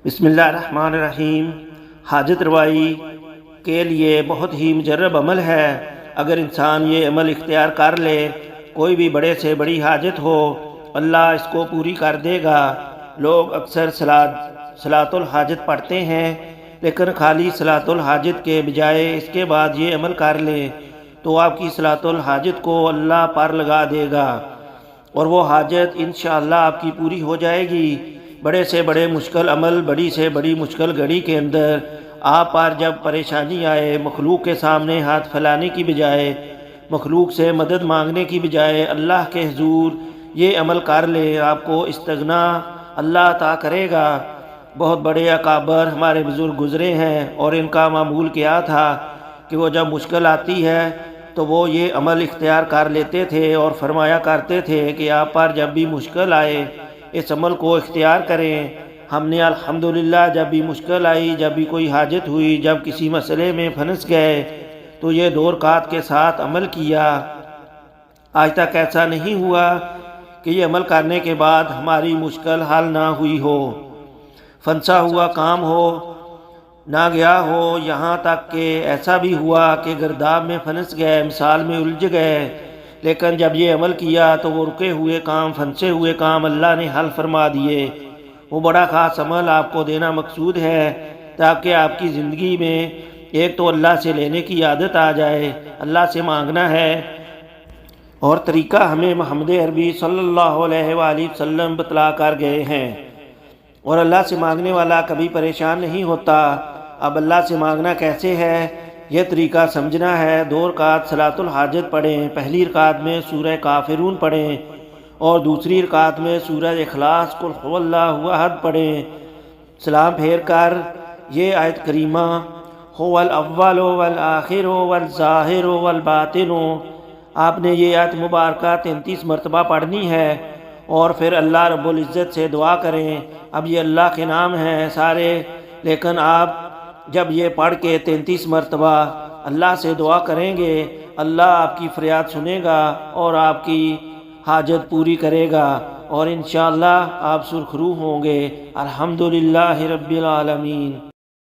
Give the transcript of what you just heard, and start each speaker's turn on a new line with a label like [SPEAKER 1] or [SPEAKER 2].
[SPEAKER 1] بسم اللہ الرحمن الرحیم۔ حاجت روائی کے لیے بہت ہی مجرب عمل ہے۔ اگر انسان یہ عمل اختیار کر لے، کوئی بھی بڑے سے بڑی حاجت ہو، اللہ اس کو پوری کر دے گا۔ لوگ اکثر صلاۃ الحاجت پڑھتے ہیں، لیکن خالی صلاۃ الحاجت کے بجائے اس کے بعد یہ عمل کر لیں تو آپ کی صلاۃ الحاجت کو اللہ پر لگا دے گا اور وہ حاجت انشاءاللہ آپ کی پوری ہو جائے گی۔ بڑے سے بڑے مشکل عمل، بڑی سے بڑی مشکل گھڑی کے اندر آپ پر جب پریشانی آئے، مخلوق کے سامنے ہاتھ پھیلانے کی بجائے، مخلوق سے مدد مانگنے کی بجائے اللہ کے حضور یہ عمل کر لے، آپ کو استغنا اللہ عطا کرے گا۔ بہت بڑے اکابر ہمارے بزرگ گزرے ہیں اور ان کا معمول کیا تھا کہ وہ جب مشکل آتی ہے تو وہ یہ عمل اختیار کر لیتے تھے اور فرمایا کرتے تھے کہ آپ پر جب بھی مشکل آئے اس عمل کو اختیار کریں۔ ہم نے الحمدللہ جب بھی مشکل آئی، جب بھی کوئی حاجت ہوئی، جب کسی مسئلے میں پھنس گئے تو یہ 2 رکعت کے ساتھ عمل کیا۔ آج تک ایسا نہیں ہوا کہ یہ عمل کرنے کے بعد ہماری مشکل حل نہ ہوئی ہو، پھنسا ہوا کام ہو نہ گیا ہو۔ یہاں تک کہ ایسا بھی ہوا کہ گرداب میں پھنس گئے، مثال میں الجھ گئے، لیکن جب یہ عمل کیا تو وہ رکے ہوئے کام، پھنسے ہوئے کام اللہ نے حل فرما دیے۔ وہ بڑا خاص عمل آپ کو دینا مقصود ہے تاکہ آپ کی زندگی میں ایک تو اللہ سے لینے کی عادت آ جائے، اللہ سے مانگنا ہے، اور طریقہ ہمیں محمد عربی صلی اللہ علیہ وآلہ وسلم بتلا کر گئے ہیں، اور اللہ سے مانگنے والا کبھی پریشان نہیں ہوتا۔ اب اللہ سے مانگنا کیسے ہے، یہ طریقہ سمجھنا ہے۔ 2 رکعت صلاۃ الحاجت پڑھیں۔ پہلی رکعت میں سورہ کافرون پڑھیں اور دوسری رکعت میں سورہ اخلاص قل هو اللہ احد پڑھیں۔ سلام پھیر کر یہ آیت کریمہ هو الاول والآخر والظاہر والباطن، آپ نے یہ آیت مبارکہ 33 مرتبہ پڑھنی ہے اور پھر اللہ رب العزت سے دعا کریں۔ اب یہ اللہ کے نام ہیں سارے، لیکن آپ جب یہ پڑھ کے 33 مرتبہ اللہ سے دعا کریں گے، اللہ آپ کی فریاد سنے گا اور آپ کی حاجت پوری کرے گا، اور انشاءاللہ آپ سرخرو ہوں گے۔ الحمدللہ رب العالمین۔